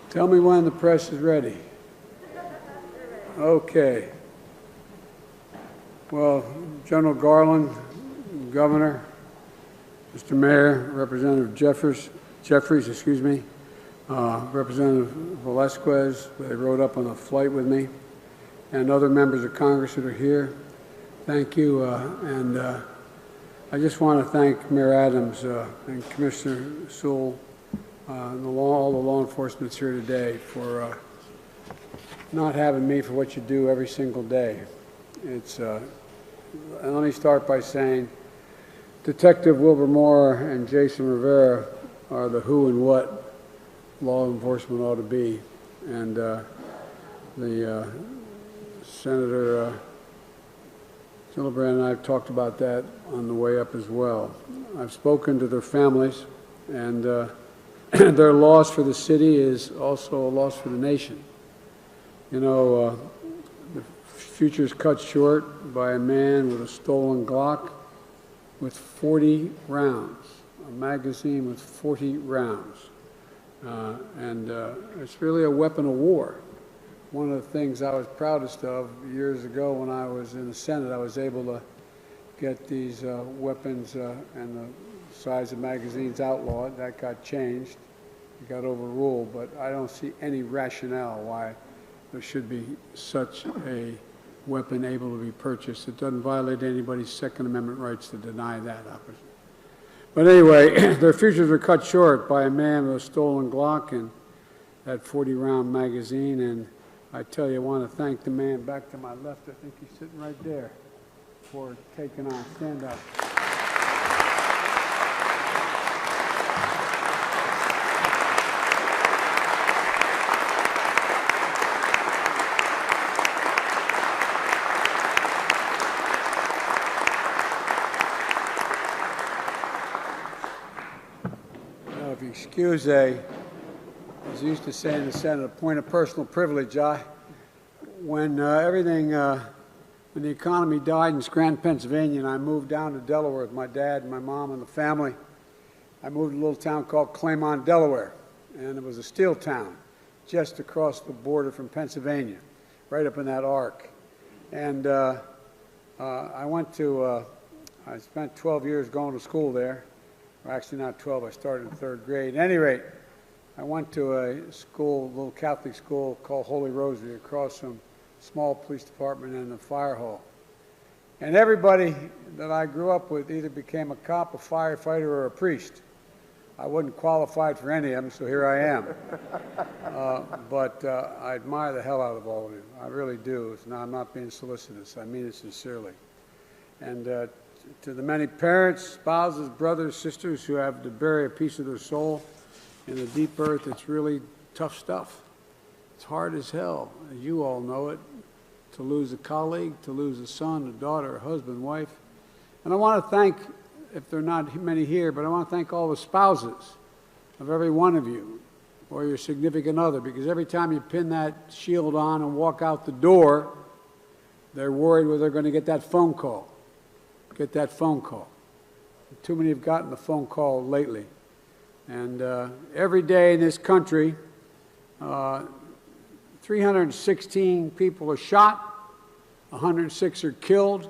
Tell me when the press is ready. Okay. Well, General Garland, Governor, Mr. Mayor, Representative Jeffries, Representative Velasquez, they rode up on the flight with me, and other members of Congress that are here. Thank you, and I just want to thank Mayor Adams and Commissioner Sewell, and all the law enforcement here today for not having me for what you do every single day. It's, and let me start by saying Detective Wilbur Moore and Jason Rivera are the who and what law enforcement ought to be. And the Senator Gillibrand and I have talked about that on the way up as well. I've spoken to their families, and their loss for the city is also a loss for the nation. You know, the future is cut short by a man with a stolen Glock with 40 rounds, a magazine with 40 rounds. It's really a weapon of war. One of the things I was proudest of years ago when I was in the Senate, I was able to get these weapons and the size of magazines outlawed. That got changed. It got overruled, but I don't see any rationale why there should be such a weapon able to be purchased. It doesn't violate anybody's Second Amendment rights to deny that opportunity. But anyway, their futures were cut short by a man with a stolen Glock and that 40-round magazine. And I tell you, I want to thank the man back to my left. I think he's sitting right there for taking on. Stand up. If you excuse as you used to say in the Senate, a point of personal privilege. When when the economy died in Scranton, Pennsylvania, and I moved down to Delaware with my dad and my mom and the family, I moved to a little town called Claymont, Delaware, and it was a steel town just across the border from Pennsylvania, right up in that arc. And I spent 12 years going to school there. Or actually not 12, I started in third grade. At any rate, I went to a school, a little Catholic school called Holy Rosary across from a small police department and the fire hall. And everybody that I grew up with either became a cop, a firefighter, or a priest. I wasn't qualified for any of them, so here I am. But I admire the hell out of all of you. I really do. Now, I'm not being solicitous. I mean it sincerely. And to the many parents, spouses, brothers, sisters who have to bury a piece of their soul in the deep earth, it's really tough stuff. It's hard as hell. You all know it. To lose a colleague, to lose a son, a daughter, a husband, wife. And I want to thank, if there are not many here, but I want to thank all the spouses of every one of you or your significant other, because every time you pin that shield on and walk out the door, they're worried whether they're going to get that phone call. Get that phone call. Too many have gotten the phone call lately. And every day in this country, 316 people are shot, 106 are killed,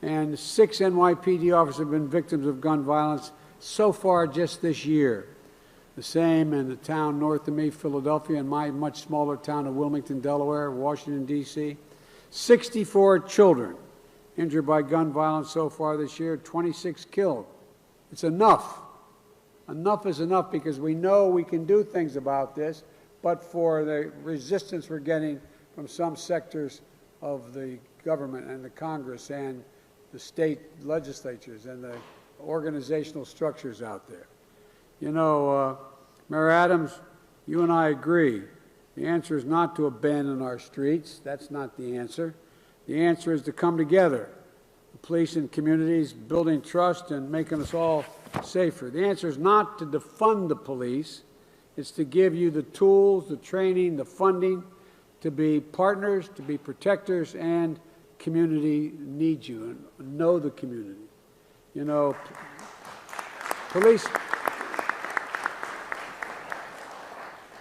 and 6 NYPD officers have been victims of gun violence so far just this year. The same in the town north of me, Philadelphia, and my much smaller town of Wilmington, Delaware, Washington, D.C. 64 children injured by gun violence so far this year, 26 killed. It's enough. Enough is enough, because we know we can do things about this, but for the resistance we're getting from some sectors of the government and the Congress and the state legislatures and the organizational structures out there. You know, Mayor Adams, you and I agree. The answer is not to abandon our streets. That's not the answer. The answer is to come together, the police and communities, building trust and making us all safer. The answer is not to defund the police. It's to give you the tools, the training, the funding to be partners, to be protectors, and community needs you and know the community. You know,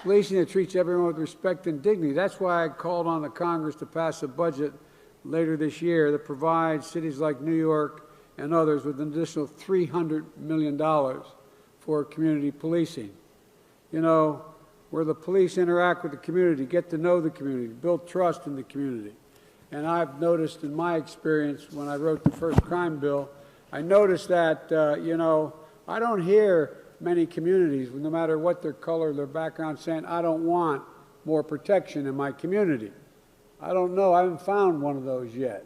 Policing that treats everyone with respect and dignity. That's why I called on the Congress to pass a budget later this year that provides cities like New York and others with an additional $300 million for community policing. You know, where the police interact with the community, get to know the community, build trust in the community. And I've noticed in my experience when I wrote the first crime bill, I noticed that, you know, I don't hear many communities, no matter what their color, their background, saying, I don't want more protection in my community. I don't know. I haven't found one of those yet.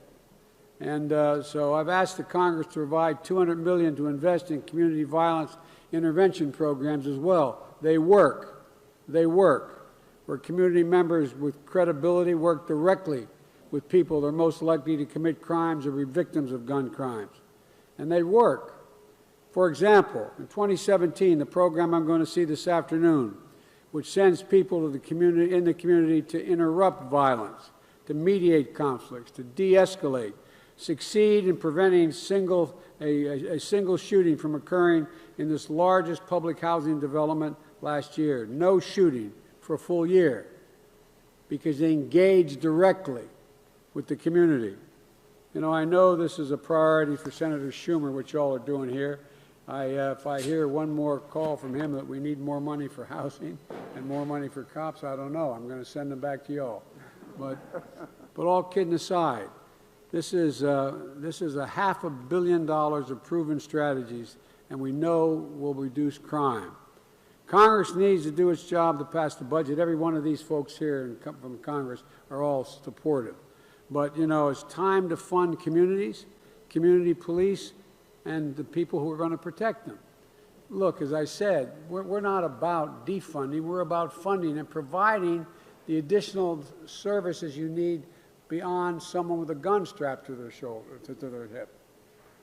And so I've asked the Congress to provide $200 million to invest in community violence intervention programs as well. They work. They work. Where community members with credibility work directly with people that are most likely to commit crimes or be victims of gun crimes. And they work. For example, in 2017, the program I'm going to see this afternoon, which sends people to the community, in the community to interrupt violence, to mediate conflicts, to de-escalate, succeed in preventing a single shooting from occurring in this largest public housing development last year. No shooting for a full year because they engaged directly with the community. You know, I know this is a priority for Senator Schumer, which y'all are doing here. If I hear one more call from him that we need more money for housing and more money for cops, I don't know. I'm going to send them back to y'all. But all kidding aside, this is a $500 million of proven strategies, and we know will reduce crime. Congress needs to do its job to pass the budget. Every one of these folks here from Congress are all supportive. But, you know, it's time to fund communities, community police, and the people who are going to protect them. Look, as I said, we're not about defunding. We're about funding and providing the additional services you need beyond someone with a gun strapped to their shoulder, to their hip.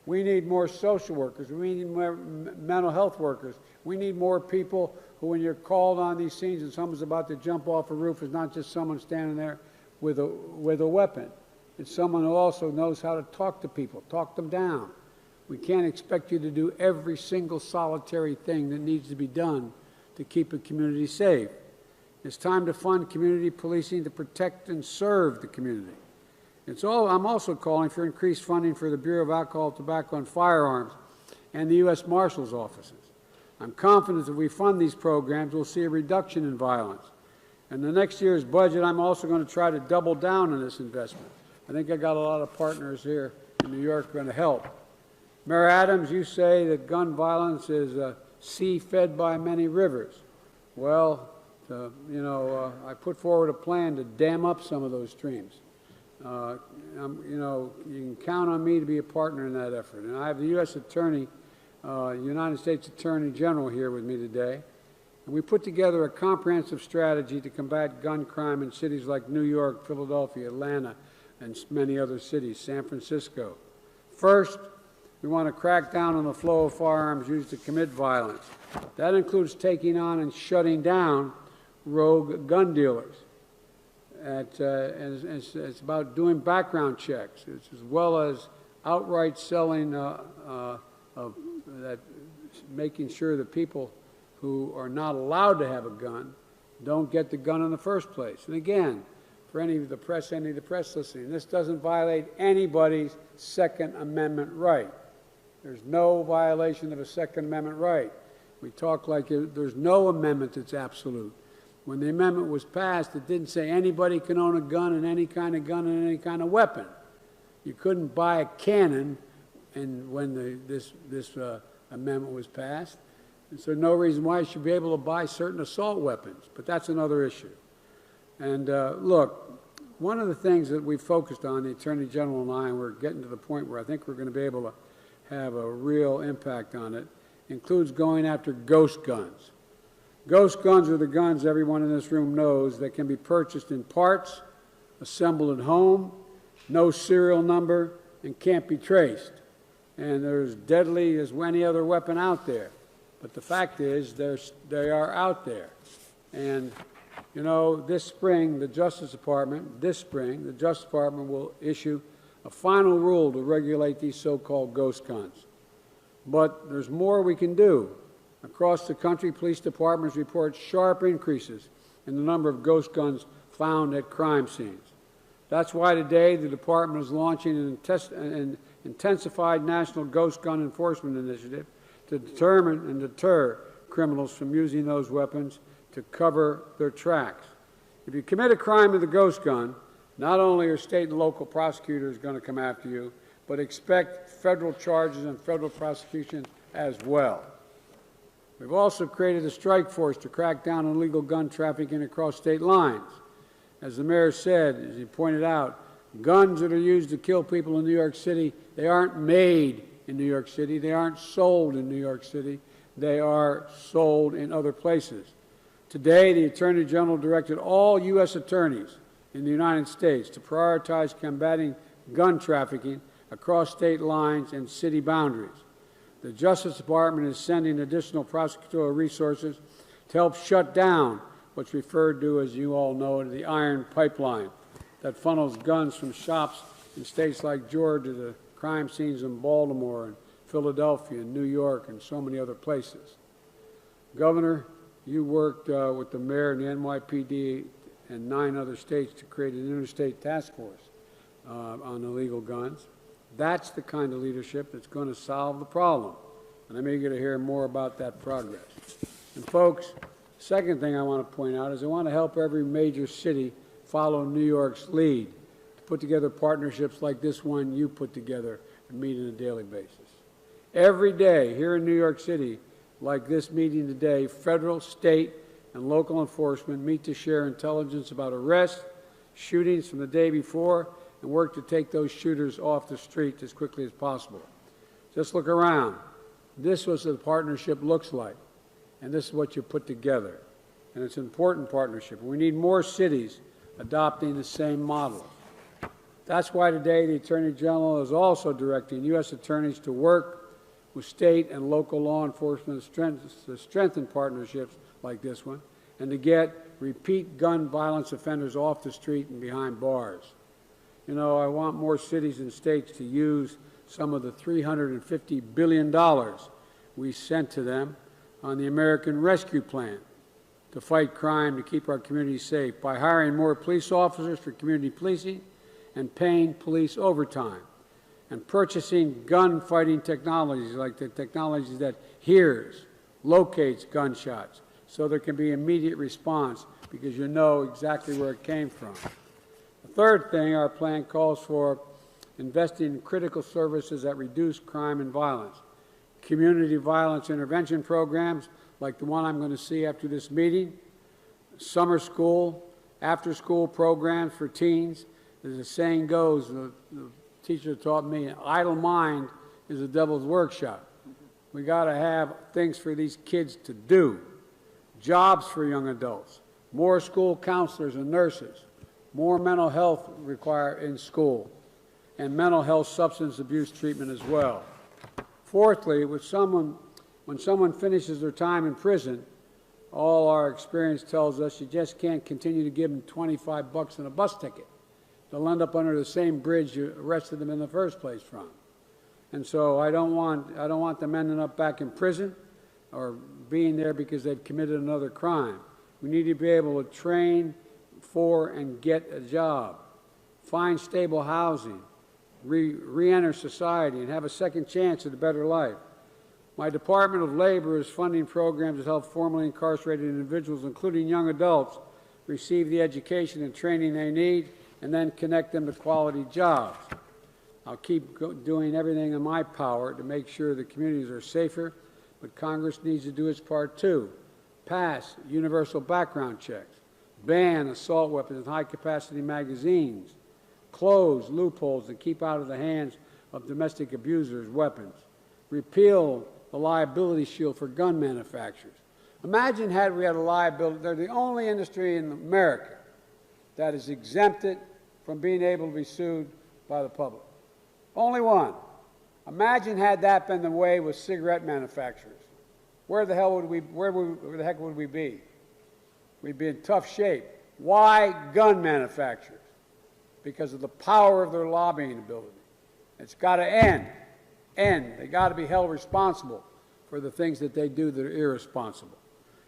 We need more social workers. We need more mental health workers. We need more people who, when you're called on these scenes and someone's about to jump off a roof, is not just someone standing there with a weapon. It's someone who also knows how to talk to people, talk them down. We can't expect you to do every single solitary thing that needs to be done to keep a community safe. It's time to fund community policing to protect and serve the community. I'm also calling for increased funding for the Bureau of Alcohol, Tobacco, and Firearms and the U.S. Marshal's offices. I'm confident that if we fund these programs, we'll see a reduction in violence. In the next year's budget, I'm also going to try to double down on this investment. I think I got a lot of partners here in New York going to help. Mayor Adams, you say that gun violence is a sea fed by many rivers. Well, you know, I put forward a plan to dam up some of those streams. You know, you can count on me to be a partner in that effort. And I have the U.S. Attorney, United States Attorney General here with me today. And we put together a comprehensive strategy to combat gun crime in cities like New York, Philadelphia, Atlanta, and many other cities, San Francisco. First, we want to crack down on the flow of firearms used to commit violence. That includes taking on and shutting down rogue gun dealers. And it's about doing background checks, as well as outright selling, making sure that people who are not allowed to have a gun don't get the gun in the first place. And again, for any of the press listening, this doesn't violate anybody's Second Amendment right. There's no violation of a Second Amendment right. We talk like there's no amendment that's absolute. When the amendment was passed, it didn't say anybody can own a gun and any kind of gun and any kind of weapon. You couldn't buy a cannon when this amendment was passed. And so no reason why you should be able to buy certain assault weapons. But that's another issue. And look, one of the things that we focused on, the Attorney General and I, and we're getting to the point where I think we're going to be able to have a real impact on it, includes going after ghost guns. Ghost guns are the guns everyone in this room knows that can be purchased in parts, assembled at home, no serial number, and can't be traced. And they're as deadly as any other weapon out there. But the fact is, they are out there. And, you know, this spring, the Justice Department will issue a final rule to regulate these so-called ghost guns. But there's more we can do. Across the country, police departments report sharp increases in the number of ghost guns found at crime scenes. That's why today the Department is launching an intensified national ghost gun enforcement initiative to determine and deter criminals from using those weapons to cover their tracks. If you commit a crime with a ghost gun, not only are state and local prosecutors going to come after you, but expect federal charges and federal prosecution as well. We've also created a strike force to crack down on illegal gun trafficking across state lines. As the mayor said, as he pointed out, guns that are used to kill people in New York City, they aren't made in New York City, they aren't sold in New York City, they are sold in other places. Today, the Attorney General directed all U.S. attorneys in the United States to prioritize combating gun trafficking across state lines and city boundaries. The Justice Department is sending additional prosecutorial resources to help shut down what's referred to, as you all know, as the iron pipeline that funnels guns from shops in states like Georgia to the crime scenes in Baltimore and Philadelphia and New York and so many other places. Governor, you worked with the mayor and the NYPD and 9 other states to create an interstate task force on illegal guns. That's the kind of leadership that's going to solve the problem. And I'm eager to hear more about that progress. And folks, second thing I want to point out is I want to help every major city follow New York's lead to put together partnerships like this one you put together and meet on a daily basis. Every day here in New York City, like this meeting today, federal, state, and local enforcement meet to share intelligence about arrests, shootings from the day before, and work to take those shooters off the street as quickly as possible. Just look around. This is what the partnership looks like, and this is what you put together. And it's an important partnership. We need more cities adopting the same model. That's why today the Attorney General is also directing U.S. attorneys to work with state and local law enforcement to strengthen partnerships like this one, and to get repeat gun violence offenders off the street and behind bars. You know, I want more cities and states to use some of the $350 billion we sent to them on the American Rescue Plan to fight crime, to keep our communities safe, by hiring more police officers for community policing and paying police overtime, and purchasing gun-fighting technologies like the technology that hears, locates gunshots, so there can be immediate response because you know exactly where it came from. The third thing, our plan calls for investing in critical services that reduce crime and violence. Community violence intervention programs like the one I'm going to see after this meeting, summer school, after-school programs for teens. As the saying goes, the teacher taught me, an idle mind is a devil's workshop. We got to have things for these kids to do, jobs for young adults, more school counselors and nurses, more mental health required in school, and mental health substance abuse treatment as well. Fourthly, when someone finishes their time in prison, all our experience tells us you just can't continue to give them $25 and a bus ticket. They'll end up under the same bridge you arrested them in the first place from. And so I don't want them ending up back in prison or being there because they've committed another crime. We need to be able to train for and get a job, find stable housing, re-enter society, and have a second chance at a better life. My Department of Labor is funding programs to help formerly incarcerated individuals, including young adults, receive the education and training they need and then connect them to quality jobs. I'll keep doing everything in my power to make sure the communities are safer, but Congress needs to do its part too. Pass universal background checks, ban assault weapons and high-capacity magazines, close loopholes that keep out of the hands of domestic abusers weapons, repeal the liability shield for gun manufacturers. Imagine had we had a liability, they're the only industry in America that is exempted from being able to be sued by the public. Only one. Imagine had that been the way with cigarette manufacturers. Where the heck would we be? We'd be in tough shape. Why gun manufacturers? Because of the power of their lobbying ability. It's got to end. They got to be held responsible for the things that they do that are irresponsible.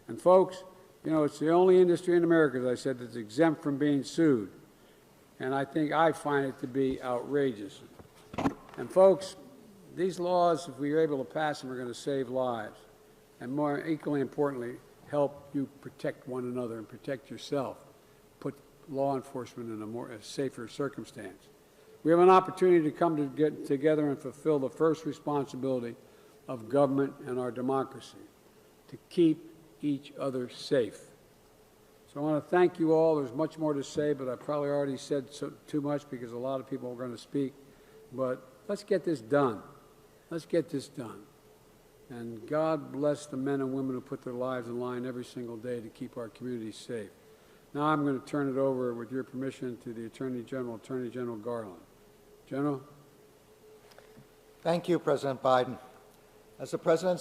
And folks, You know, it's the only industry in America, as I said, that's exempt from being sued. And I find it to be outrageous. And folks, these laws, if we are able to pass them, are going to save lives. And more equally importantly, help you protect one another and protect yourself. Put law enforcement in a safer circumstance. We have an opportunity to come to get together and fulfill the first responsibility of government and our democracy, to keep each other safe. So I want to thank you all. There's much more to say, but I probably already said too much because a lot of people are going to speak. But let's get this done. Let's get this done. And God bless the men and women who put their lives in line every single day to keep our communities safe. Now I'm going to turn it over, with your permission, to the Attorney General Garland. General? Thank you, President Biden. As the President